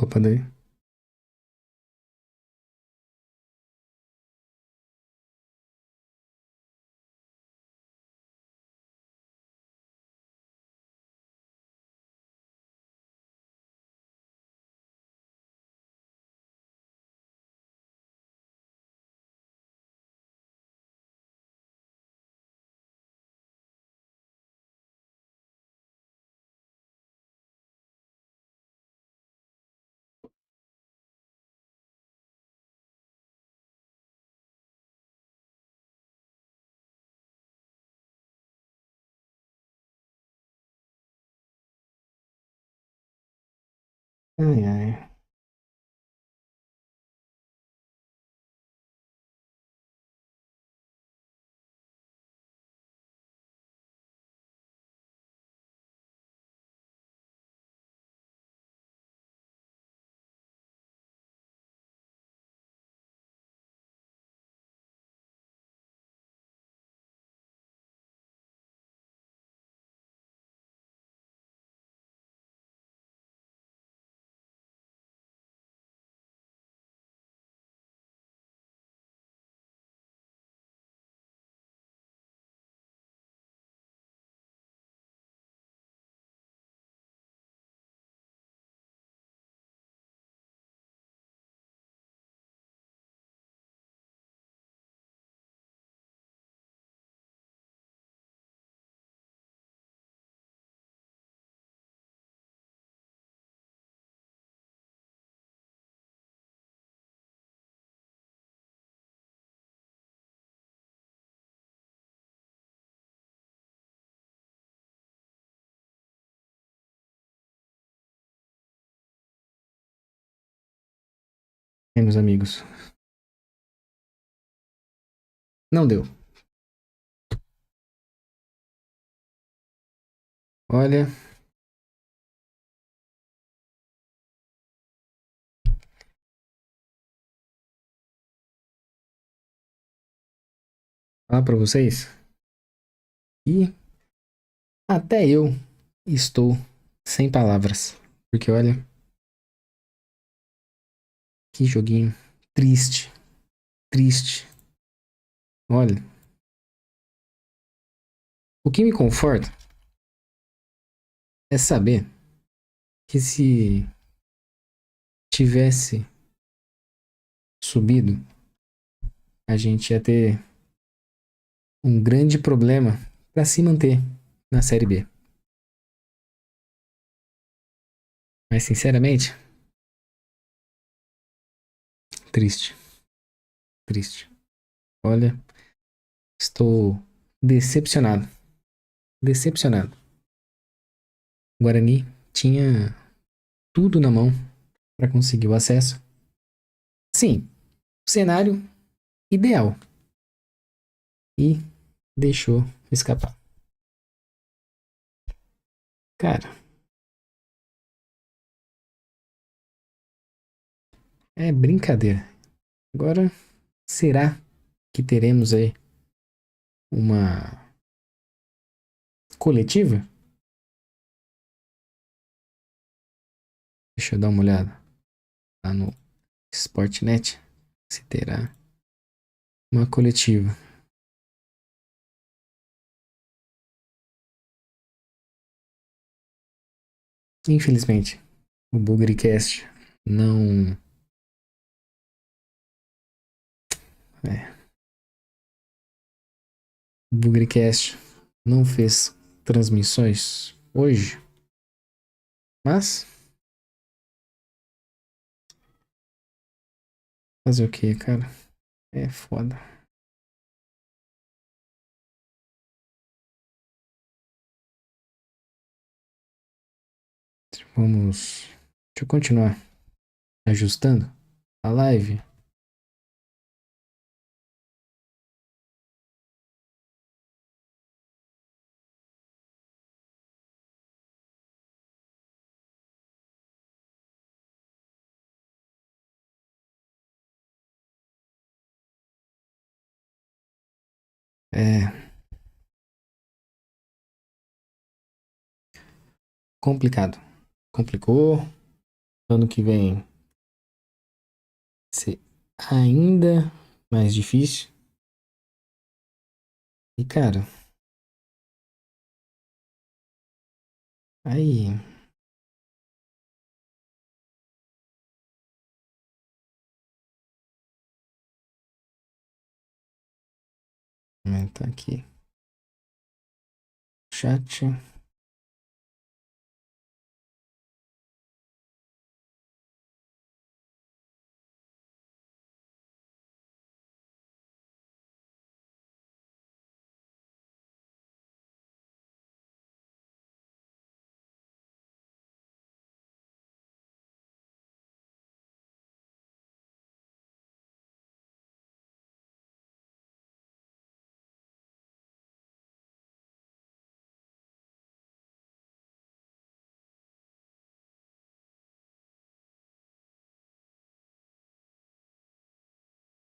Opa, daí. Ai, ai. Meus amigos. Não deu. Olha, falar pra vocês. E até eu estou sem palavras. Porque olha, que joguinho triste, triste. Olha, o que me conforta é saber que se tivesse subido, a gente ia ter um grande problema pra se manter na Série B. Mas sinceramente, triste, triste. Olha, estou decepcionado, decepcionado. O Guarani tinha tudo na mão para conseguir o acesso. Sim, cenário ideal. E deixou escapar. Cara, é brincadeira. Agora, será que teremos aí uma coletiva? Deixa eu dar uma olhada lá no Sportnet se terá uma coletiva. Infelizmente, o Bugrecast não. É, o Bugrecast não fez transmissões hoje, mas fazer o que, cara? É foda. Vamos. Deixa eu continuar ajustando a live. É complicado. Complicou. Ano que vem vai ser ainda mais difícil. E, cara, aí. Tá aqui. Chat.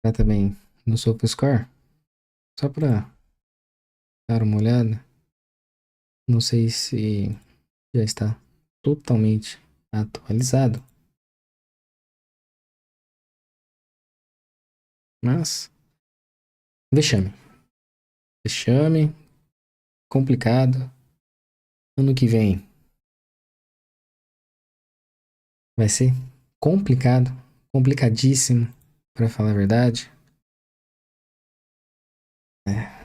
Tá também no SofaScore. Só pra dar uma olhada. Não sei se já está totalmente atualizado. Mas, vexame. Vexame, complicado. Ano que vem vai ser complicado, complicadíssimo, pra falar a verdade. É.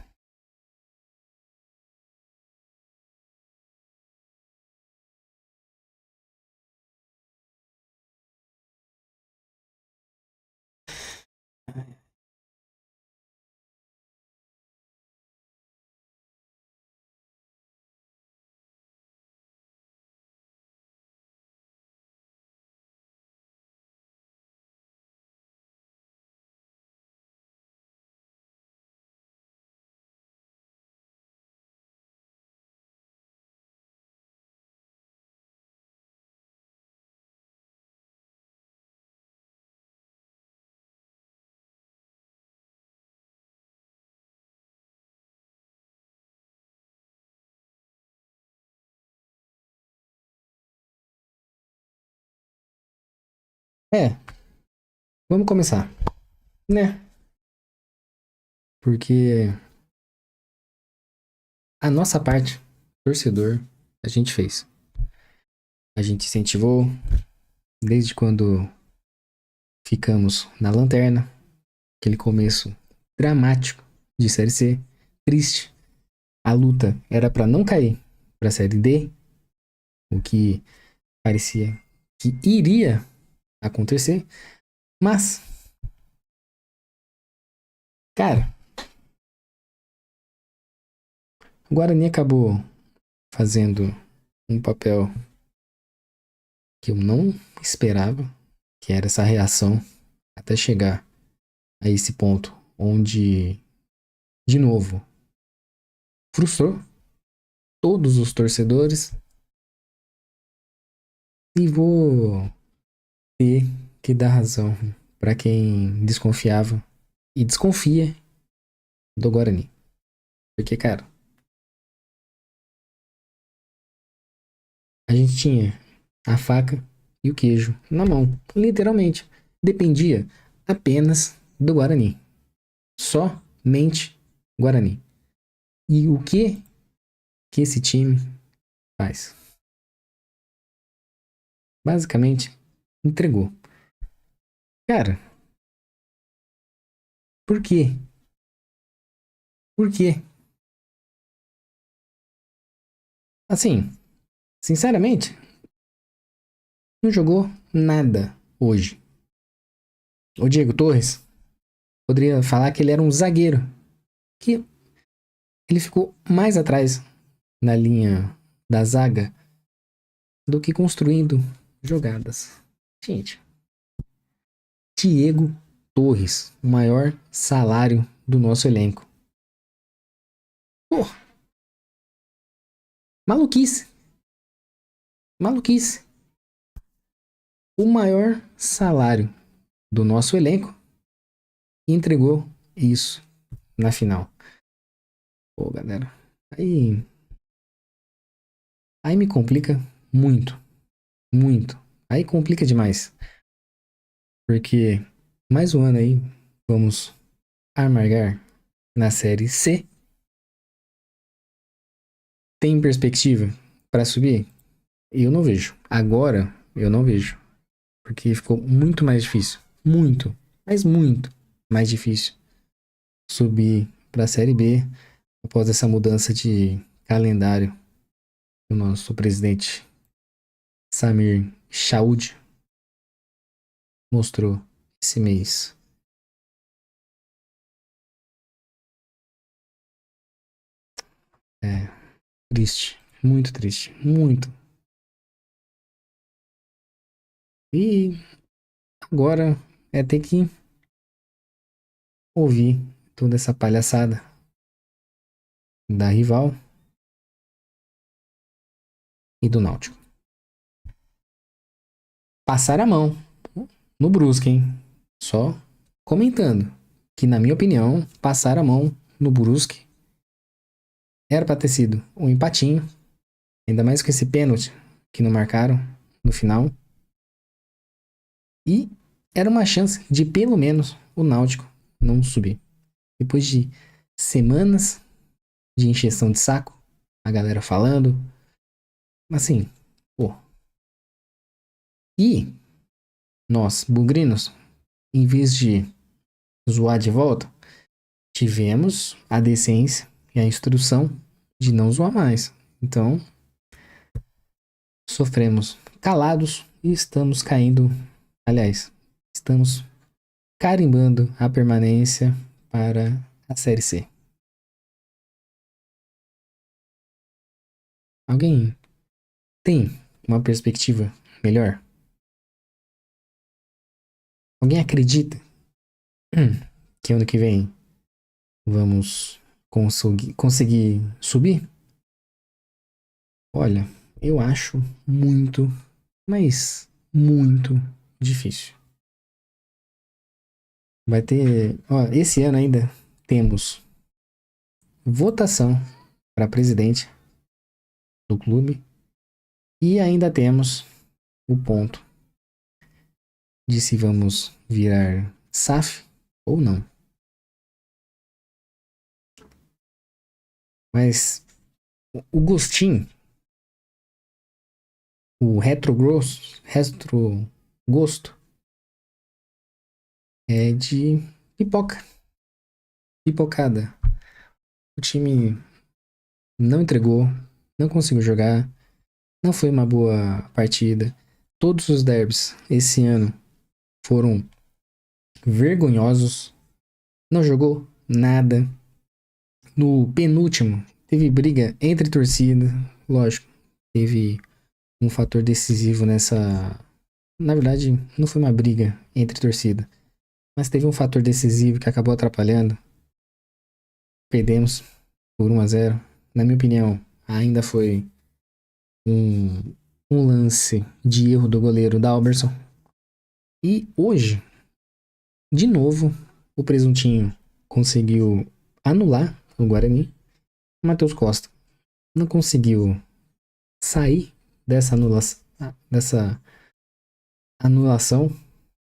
É, vamos começar, né? Porque a nossa parte, torcedor, a gente fez. A gente incentivou desde quando ficamos na lanterna, aquele começo dramático de Série C, triste. A luta era pra não cair pra Série D, o que parecia que iria acontecer, mas, cara, o Guarani acabou fazendo um papel que eu não esperava, que era essa reação até chegar a esse ponto onde, de novo, frustrou todos os torcedores e vou ter que dar razão para quem desconfiava e desconfia do Guarani. Porque, cara, a gente tinha a faca e o queijo na mão, literalmente. Dependia apenas do Guarani. Somente Guarani. E o que esse time faz? Basicamente, entregou. Cara, por quê? Por quê? Assim, sinceramente, não jogou nada hoje. O Diego Torres poderia falar que ele era um zagueiro, que ele ficou mais atrás na linha da zaga do que construindo jogadas. Gente, Diego Torres, o maior salário do nosso elenco. Pô, maluquice, maluquice. O maior salário do nosso elenco e entregou isso na final. Pô, galera, aí me complica muito, muito. Aí complica demais. Porque mais um ano aí, vamos amargar na série C. Tem perspectiva para subir? Eu não vejo. Agora, eu não vejo. Porque ficou muito mais difícil. Muito, mas muito mais difícil subir para a Série B após essa mudança de calendário que o nosso presidente Samir Chaud mostrou esse mês. É triste, muito triste, muito. E agora é ter que ouvir toda essa palhaçada da rival e do Náutico. Passar a mão no Brusque, hein? Só comentando que, na minha opinião, passar a mão no Brusque era para ter sido um empatinho, ainda mais com esse pênalti que não marcaram no final. E era uma chance de, pelo menos, o Náutico não subir. Depois de semanas de encheção de saco, a galera falando, assim, pô. E nós, bugrinos, em vez de zoar de volta, tivemos a decência e a instrução de não zoar mais. Então, sofremos calados e estamos caindo. Aliás, estamos carimbando a permanência para a Série C. Alguém tem uma perspectiva melhor? Alguém acredita que ano que vem vamos conseguir subir? Olha, eu acho muito, mas muito difícil. Vai ter, ó, esse ano ainda temos votação para presidente do clube e ainda temos o ponto de se vamos virar SAF ou não. Mas o gostinho, o retrogosto é de pipoca, pipocada. O time não entregou, não conseguiu jogar, não foi uma boa partida. Todos os derbys esse ano foram vergonhosos. Não jogou nada. No penúltimo, teve briga entre torcida. Lógico, teve um fator decisivo nessa. Na verdade, não foi uma briga entre torcida, mas teve um fator decisivo que acabou atrapalhando. Perdemos por 1-0. Na minha opinião, ainda foi um, um lance de erro do goleiro Dalberson. E hoje, de novo, o Presuntinho conseguiu anular o Guarani. O Matheus Costa não conseguiu sair dessa anulação.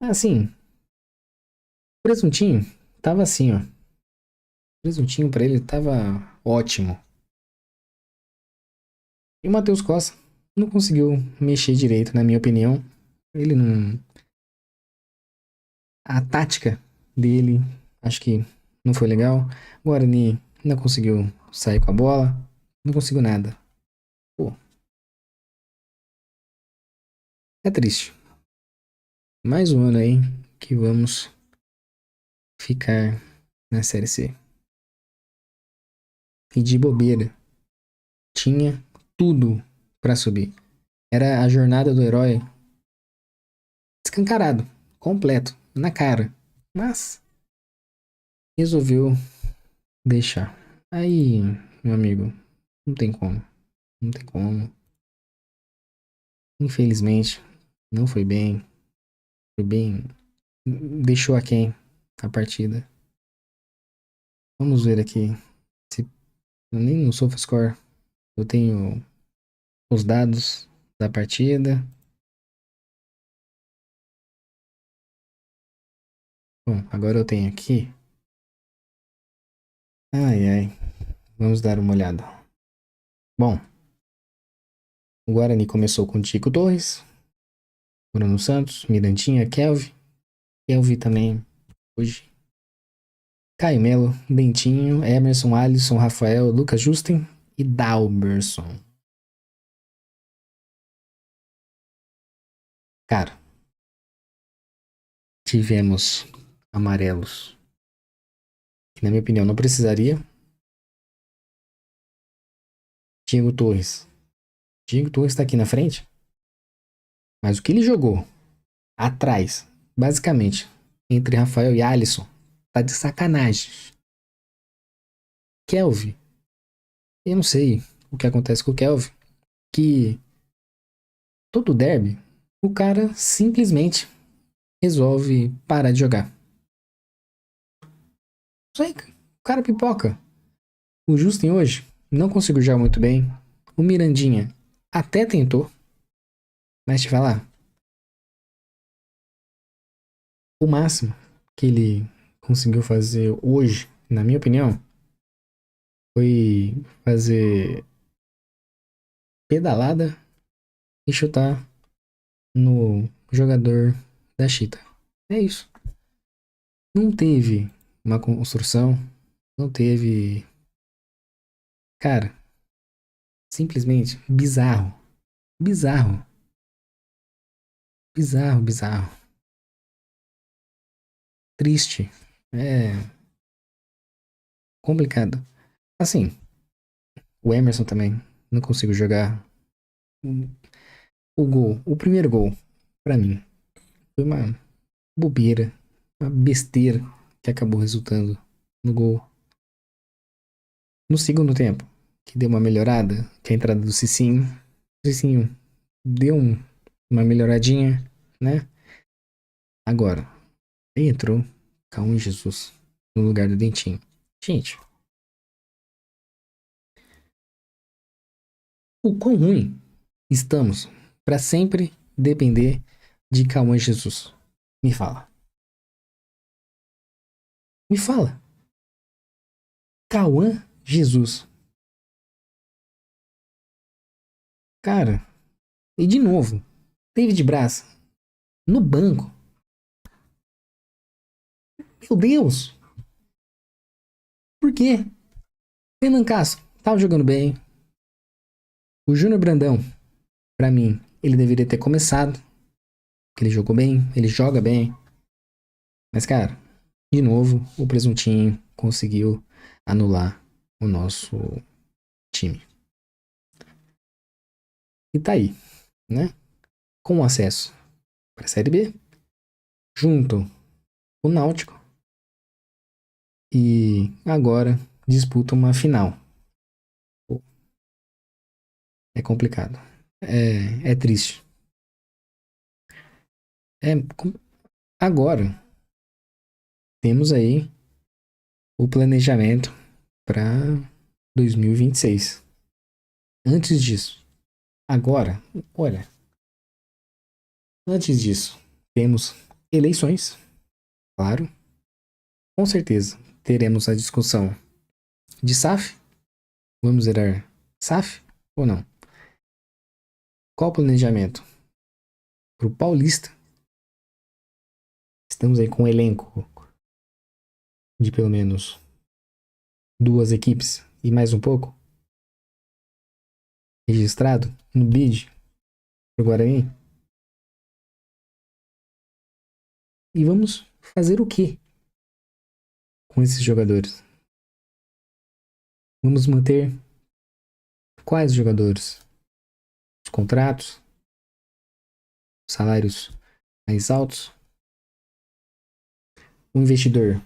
Assim, o Presuntinho tava assim, ó. O Presuntinho pra ele tava ótimo. E o Matheus Costa não conseguiu mexer direito, na minha opinião. Ele não. A tática dele, acho que não foi legal. O Guarani não conseguiu sair com a bola. Não conseguiu nada. Pô, é triste. Mais um ano aí que vamos ficar na Série C. E de bobeira. Tinha tudo pra subir. Era a jornada do herói escancarado, completo, na cara. Mas resolveu deixar. Aí, meu amigo, não tem como. Não tem como. Infelizmente, não foi bem. Foi bem. Deixou a quem a partida. Vamos ver aqui. Se, eu nem no SofaScore eu tenho os dados da partida. Bom, agora eu tenho aqui. Ai, ai. Vamos dar uma olhada. Bom, o Guarani começou com Tico Torres, Bruno Santos, Mirandinha, Kelvin também, hoje. Caio Melo, Dentinho, Emerson, Alisson, Rafael, Lucas Justin e Dalberson. Cara, tivemos amarelos, que na minha opinião não precisaria. Diego Torres. Diego Torres tá aqui na frente, mas o que ele jogou atrás, basicamente, entre Rafael e Alisson, tá de sacanagem. Kelvin, eu não sei o que acontece com o Kelvin, que todo derby, o cara simplesmente resolve parar de jogar. Isso aí, o cara pipoca. O Justin hoje não conseguiu jogar muito bem. O Mirandinha até tentou, mas te falar, o máximo que ele conseguiu fazer hoje, na minha opinião, foi fazer pedalada e chutar no jogador da Chita. É isso. Não teve uma construção, não teve. Cara, simplesmente bizarro. Bizarro. Bizarro, bizarro. Triste. É complicado. Assim, o Emerson também não consigo jogar. O primeiro gol, pra mim, foi uma bobeira, uma besteira que acabou resultando no gol. No segundo tempo, que deu uma melhorada, que é a entrada do Cicinho. O Cicinho deu uma melhoradinha, né? Agora, aí entrou Cauã Jesus no lugar do Dentinho. Gente, o quão ruim estamos para sempre depender de Cauã Jesus? Me fala. Me fala. Cauã Jesus. Cara, e de novo, David Braz no banco. Meu Deus! Por quê? Renan Castro tava jogando bem. O Júnior Brandão, pra mim, ele deveria ter começado. Porque ele jogou bem, ele joga bem. Mas, cara, de novo, o presuntinho conseguiu anular o nosso time. E tá aí, né? Com acesso pra Série B, junto o Náutico. E agora disputa uma final. É complicado. É triste. É, agora temos aí o planejamento para 2026. Antes disso, agora, olha, antes disso, temos eleições, claro. Com certeza teremos a discussão de SAF. Vamos zerar SAF ou não? Qual o planejamento para o Paulista? Estamos aí com um elenco de pelo menos duas equipes e mais um pouco registrado no bid para o Guarani. E vamos fazer o que com esses jogadores? Vamos manter quais jogadores? Os contratos? Salários mais altos? Um investidor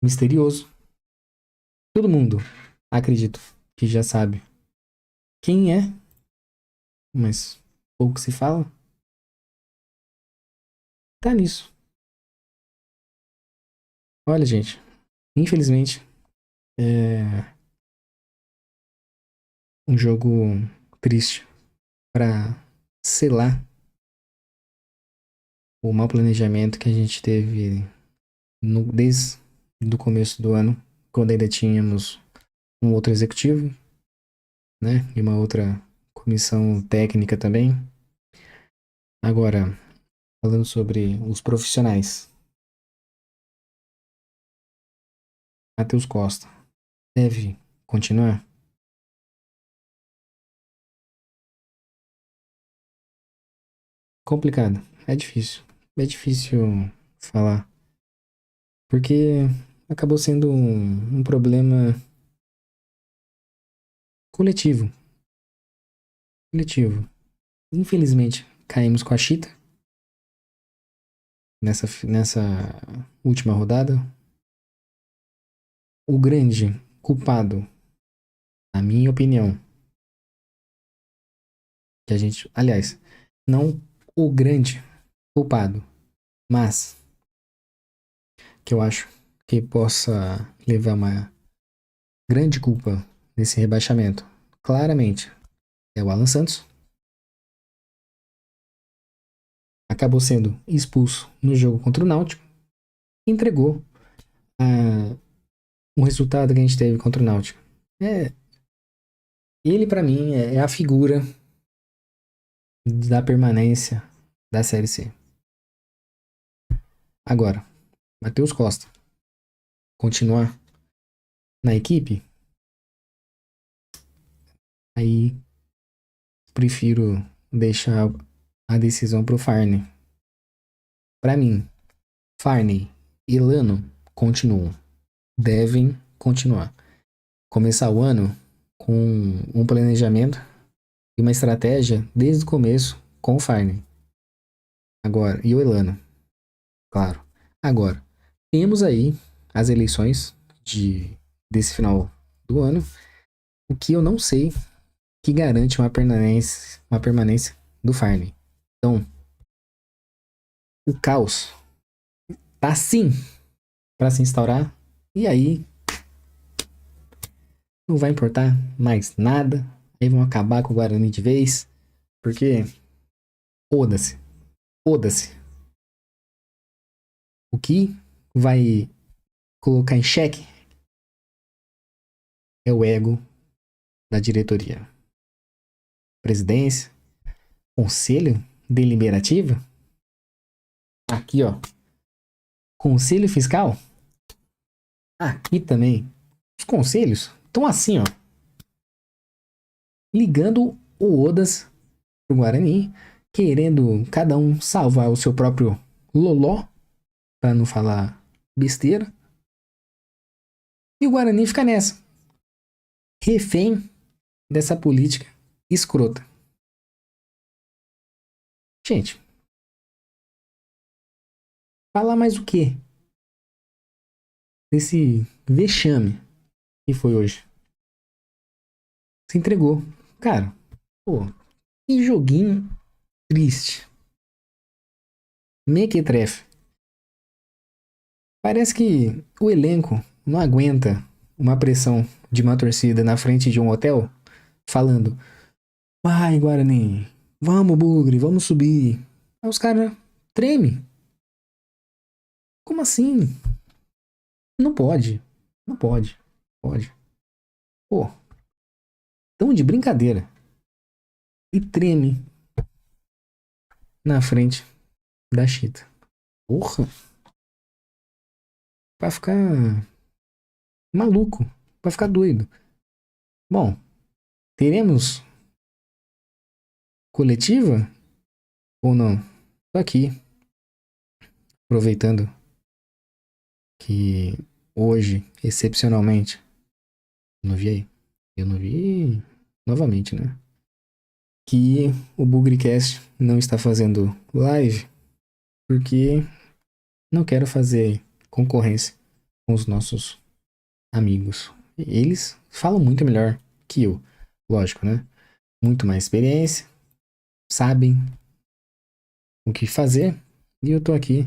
misterioso? Todo mundo, acredito, que já sabe quem é, mas pouco se fala. Tá nisso. Olha, gente, infelizmente, é um jogo triste para selar o mau planejamento que a gente teve desde o começo do ano, quando ainda tínhamos um outro executivo, né? E uma outra comissão técnica também. Agora, falando sobre os profissionais. Matheus Costa deve continuar? Complicado. É difícil. É difícil falar. Porque acabou sendo um problema coletivo. Coletivo. Infelizmente, caímos com a Chita nessa última rodada. O grande culpado, na minha opinião, que a gente. Aliás, não o grande culpado, mas que eu acho que possa levar uma grande culpa nesse rebaixamento, claramente, é o Alan Santos. Acabou sendo expulso no jogo contra o Náutico. Entregou o resultado que a gente teve contra o Náutico. Ele, para mim, é a figura da permanência da Série C. Agora, Matheus Costa continuar na equipe, aí prefiro deixar a decisão pro Farney. Para mim, Farney e Lano continuam. Devem continuar. Começar o ano com um planejamento e uma estratégia desde o começo com o Farney. Agora, e o Elano, claro. Agora, temos aí as eleições desse final do ano, o que eu não sei que garante uma permanência do Farney. Então, o caos tá sim para se instaurar, e aí não vai importar mais nada. Aí vão acabar com o Guarani de vez, porque foda-se, foda-se. O que vai colocar em xeque é o ego da diretoria. Presidência, conselho deliberativo, aqui ó, conselho fiscal, aqui também. Os conselhos estão assim ó, ligando o Odas pro Guarani, querendo cada um salvar o seu próprio loló, para não falar besteira. E o Guarani fica nessa, refém dessa política escrota. Gente, falar mais o quê? Desse vexame que foi hoje. Se entregou. Cara, pô, que joguinho triste. Mequetrefe. Parece que o elenco não aguenta uma pressão de uma torcida na frente de um hotel falando: vai, Guarani, vamos, Bugre, vamos subir. Aí os caras tremem. Como assim? Não pode. Não pode. Pode. Pô, tão de brincadeira. E treme na frente da Chita. Porra, vai ficar maluco. Vai ficar doido. Bom, teremos coletiva ou não? Tô aqui, aproveitando que hoje, excepcionalmente, não vi aí. Eu não vi novamente, né? Que o Bugrecast não está fazendo live porque não quero fazer concorrência com os nossos amigos. Eles falam muito melhor que eu, lógico, né? Muito mais experiência, sabem o que fazer e eu tô aqui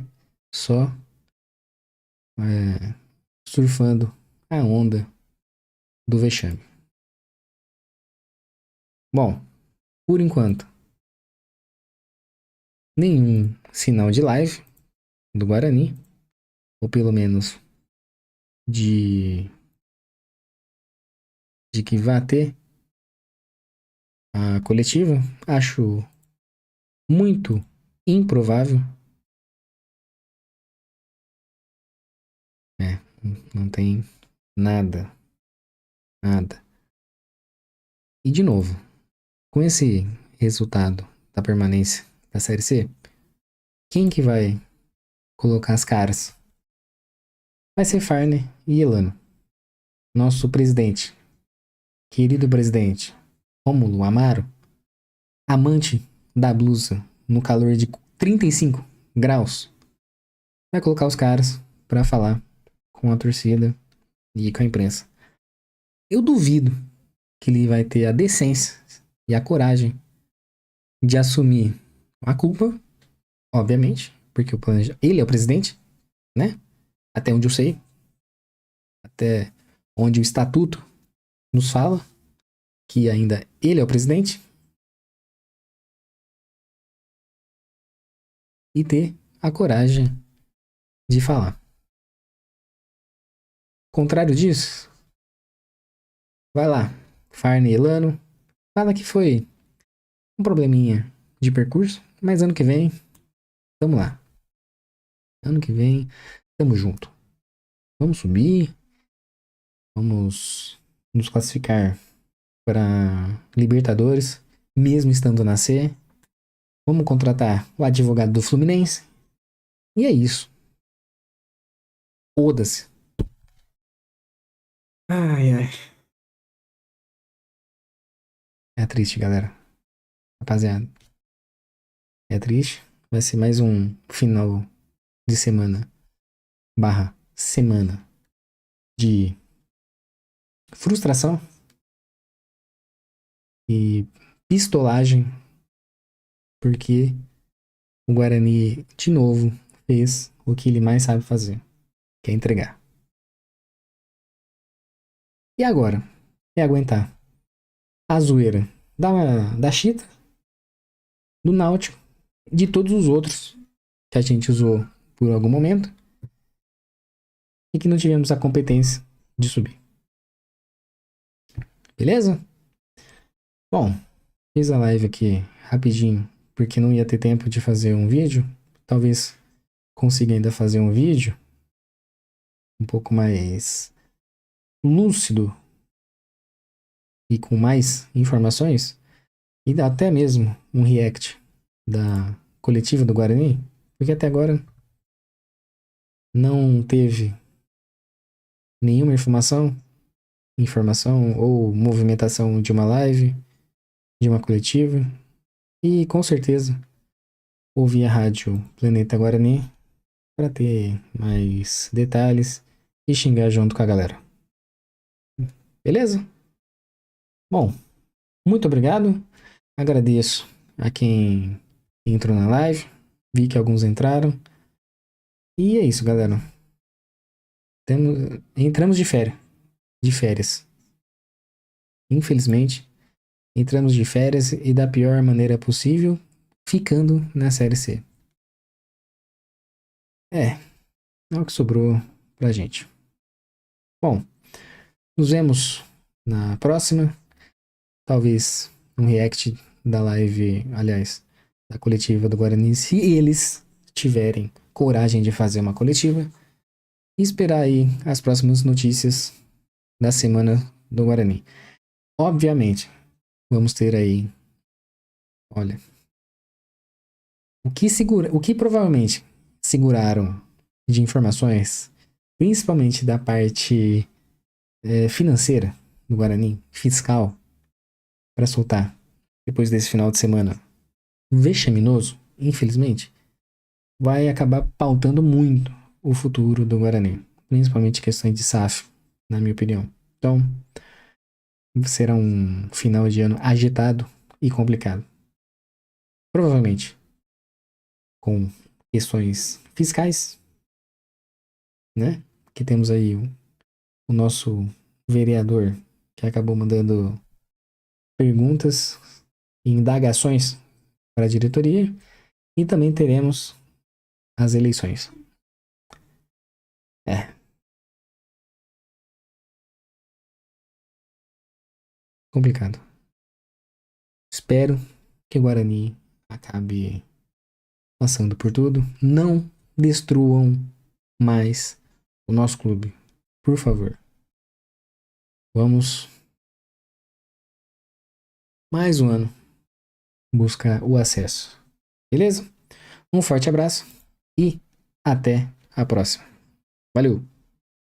só surfando a onda do vexame. Bom, por enquanto, nenhum sinal de live do Guarani ou pelo menos de que vá ter a coletiva, acho muito improvável. É, não tem nada, nada. E de novo, com esse resultado da permanência da Série C, quem que vai colocar as caras? Vai ser Farney e Elano. Nosso presidente, querido presidente, Rômulo Amaro, amante da blusa no calor de 35 graus, vai colocar os caras pra falar com a torcida e com a imprensa. Eu duvido que ele vai ter a decência e a coragem de assumir a culpa, obviamente, porque ele é o presidente, né? Até onde eu sei, até onde o estatuto nos fala que ainda ele é o presidente, e ter a coragem de falar. Contrário disso, vai lá, Farney Elano, fala que foi um probleminha de percurso, mas ano que vem, tamo lá. Ano que vem, tamo junto. Vamos subir, vamos nos classificar para Libertadores, mesmo estando na C. Vamos contratar o advogado do Fluminense. E é isso. Foda-se. Ai, ai. É triste, galera. Rapaziada, é triste. Vai ser mais um final de semana barra semana de frustração e pistolagem, porque o Guarani de novo fez o que ele mais sabe fazer, que é entregar. E agora? É aguentar a zoeira da Chita, do Náutico, de todos os outros que a gente usou por algum momento e que não tivemos a competência de subir. Beleza? Bom, fiz a live aqui rapidinho, porque não ia ter tempo de fazer um vídeo. Talvez consiga ainda fazer um vídeo um pouco mais lúcido e com mais informações, e até mesmo um react da coletiva do Guarani, porque até agora não teve nenhuma informação ou movimentação de uma live, de uma coletiva, e com certeza ouvi a rádio Planeta Guarani para ter mais detalhes e xingar junto com a galera. Beleza? Bom, muito obrigado. Agradeço a quem entrou na live. Vi que alguns entraram. E é isso, galera. Entramos de férias. De férias. Infelizmente, entramos de férias e da pior maneira possível, ficando na Série C. É o que sobrou pra gente. Bom, nos vemos na próxima. Talvez um react da live, aliás, da coletiva do Guarani, se eles tiverem coragem de fazer uma coletiva. E esperar aí as próximas notícias da semana do Guarani. Obviamente, vamos ter aí, olha, o que provavelmente seguraram de informações, principalmente da parte financeira do Guarani, fiscal, para soltar depois desse final de semana vexaminoso, infelizmente, vai acabar pautando muito o futuro do Guarani, principalmente questões de SAF, na minha opinião. Então, será um final de ano agitado e complicado. Provavelmente com questões fiscais, né? Que temos aí o nosso vereador que acabou mandando perguntas e indagações para a diretoria, e também teremos as eleições. complicado. Espero que o Guarani acabe passando por tudo. Não destruam mais o nosso clube. Por favor. Vamos mais um ano buscar o acesso. Beleza? Um forte abraço e até a próxima. Valeu!